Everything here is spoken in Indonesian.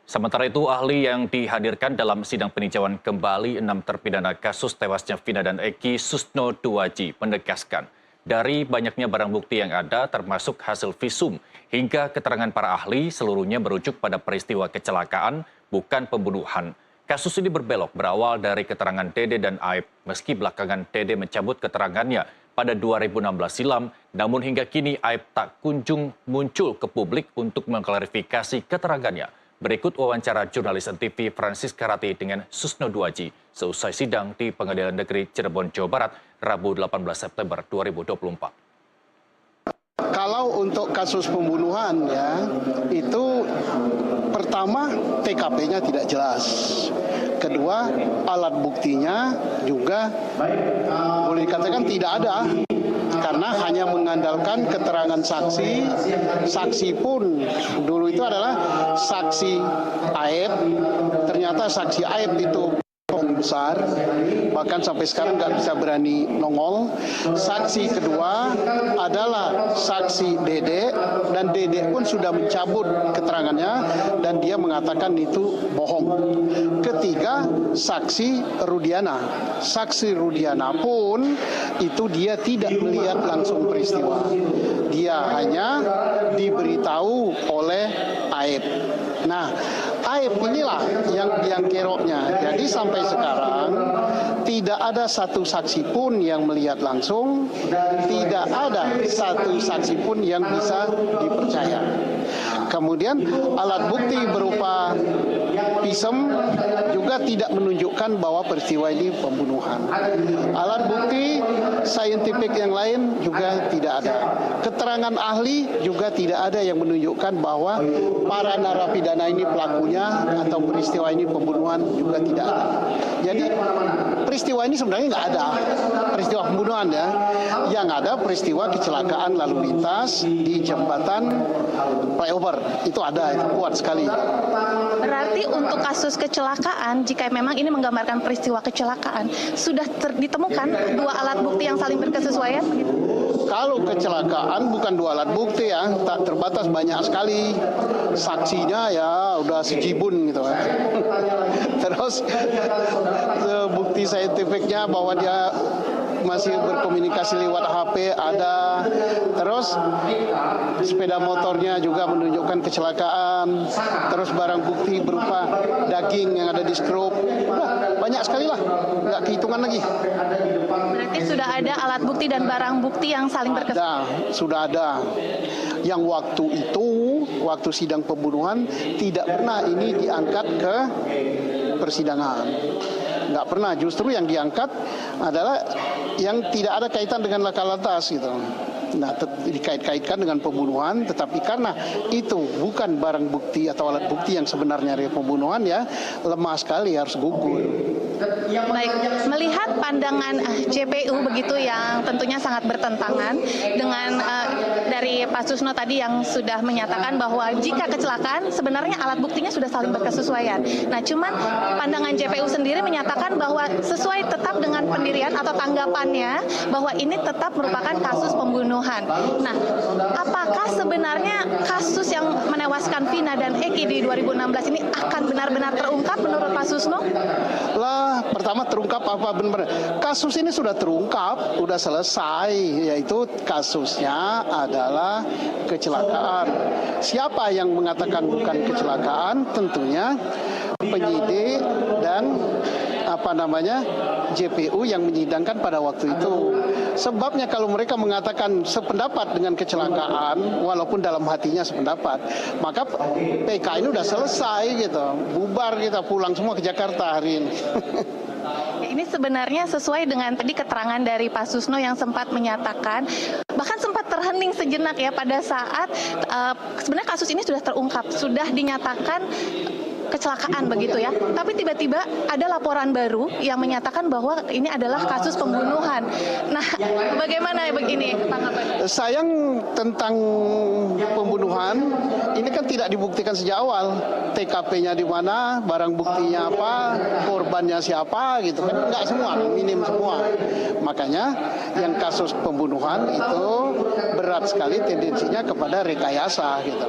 Sementara itu, ahli yang dihadirkan dalam sidang peninjauan kembali 6 terpidana kasus tewasnya Vina dan Eki, Susno Duaji, menegaskan dari banyaknya barang bukti yang ada, termasuk hasil visum, hingga keterangan para ahli, seluruhnya merujuk pada peristiwa kecelakaan, bukan pembunuhan. Kasus ini berbelok berawal dari keterangan Dede dan Aib, meski belakangan Dede mencabut keterangannya pada 2016 silam, namun hingga kini Aib tak kunjung muncul ke publik untuk mengklarifikasi keterangannya. Berikut wawancara jurnalis NTV Francis Karati dengan Susno Duaji seusai sidang di Pengadilan Negeri Cirebon, Jawa Barat, Rabu 18 September 2024. Kalau untuk kasus pembunuhan ya, itu pertama TKP-nya tidak jelas. Kedua, alat buktinya juga boleh dikatakan tidak ada. Karena hanya mengandalkan keterangan saksi. Saksi pun dulu itu adalah saksi Aib. Ternyata saksi Aib itu besar, bahkan sampai sekarang nggak bisa berani nongol. Saksi kedua adalah saksi Dede, dan Dede pun sudah mencabut keterangannya dan dia mengatakan itu bohong. Ketiga, saksi Rudiana. Saksi Rudiana pun itu dia tidak melihat langsung peristiwa. Dia hanya diberitahu oleh Aib. Nah, Aib inilah yang keroknya. Jadi sampai sekarang tidak ada satu saksi pun yang melihat langsung, tidak ada satu saksi pun yang bisa dipercaya. Kemudian alat bukti berupa visum juga tidak menunjukkan bahwa peristiwa ini pembunuhan. Alat bukti saintifik yang lain juga tidak ada. Keterangan ahli juga tidak ada yang menunjukkan bahwa para narapidana ini pelakunya atau peristiwa ini pembunuhan juga tidak ada. Jadi peristiwa ini sebenarnya nggak ada peristiwa pembunuhan ya. Yang ada peristiwa kecelakaan lalu lintas di jembatan flyover. Itu ada, itu kuat sekali. Berarti untuk kasus kecelakaan, jika memang ini menggambarkan peristiwa kecelakaan, sudah ditemukan dua alat bukti yang saling berkesesuaian? Kalau kecelakaan bukan dua alat bukti ya, tak terbatas, banyak sekali. Saksinya ya udah sejibun gitu kan. Terus bukti saintifiknya bahwa dia masih berkomunikasi lewat HP ada. Terus sepeda motornya juga menunjukkan kecelakaan. Terus barang bukti berupa daging yang ada di skrup. Banyak sekali lah, nggak kehitungan lagi. Berarti sudah ada alat bukti dan barang bukti yang saling berkesesuaian? Sudah ada. Yang waktu itu, waktu sidang pembunuhan, tidak pernah ini diangkat ke persidangan. Nggak pernah, justru yang diangkat adalah yang tidak ada kaitan dengan laka lantas gitu. Nah, dikait-kaitkan dengan pembunuhan, tetapi karena itu bukan barang bukti atau alat bukti yang sebenarnya dari pembunuhan ya, lemah sekali, harus gugur. Baik, melihat pandangan JPU begitu yang tentunya sangat bertentangan dengan dari Pak Susno tadi yang sudah menyatakan bahwa jika kecelakaan sebenarnya alat buktinya sudah saling berkesesuaian. Nah, cuman pandangan JPU sendiri menyatakan bahwa sesuai tetap dengan pendirian atau tanggapannya bahwa ini tetap merupakan kasus pembunuhan. Nah, apakah sebenarnya kasus yang menewaskan Vina dan Eki di 2016 ini akan benar-benar terungkap menurut Pak Susno? Pertama terungkap apa benar? Kasus ini sudah terungkap, sudah selesai, yaitu kasusnya adalah kecelakaan. Siapa yang mengatakan bukan kecelakaan? Tentunya penyidik dan JPU yang menyidangkan pada waktu itu. Sebabnya kalau mereka mengatakan sependapat dengan kecelakaan, walaupun dalam hatinya sependapat, maka PK ini udah selesai gitu, bubar, kita pulang semua ke Jakarta hari ini. Ini sebenarnya sesuai dengan tadi keterangan dari Pak Susno yang sempat menyatakan, bahkan sempat terhening sejenak ya pada saat sebenarnya kasus ini sudah terungkap, sudah dinyatakan kecelakaan begitu ya. Tapi tiba-tiba ada laporan baru yang menyatakan bahwa ini adalah kasus pembunuhan. Nah, bagaimana begini tanggapannya? Sayang tentang pembunuhan, ini kan tidak dibuktikan sejak awal. TKP-nya di mana, barang buktinya apa, korbannya siapa gitu kan. Enggak semua, minim semua. Makanya yang kasus pembunuhan itu berat sekali tendensinya kepada rekayasa gitu.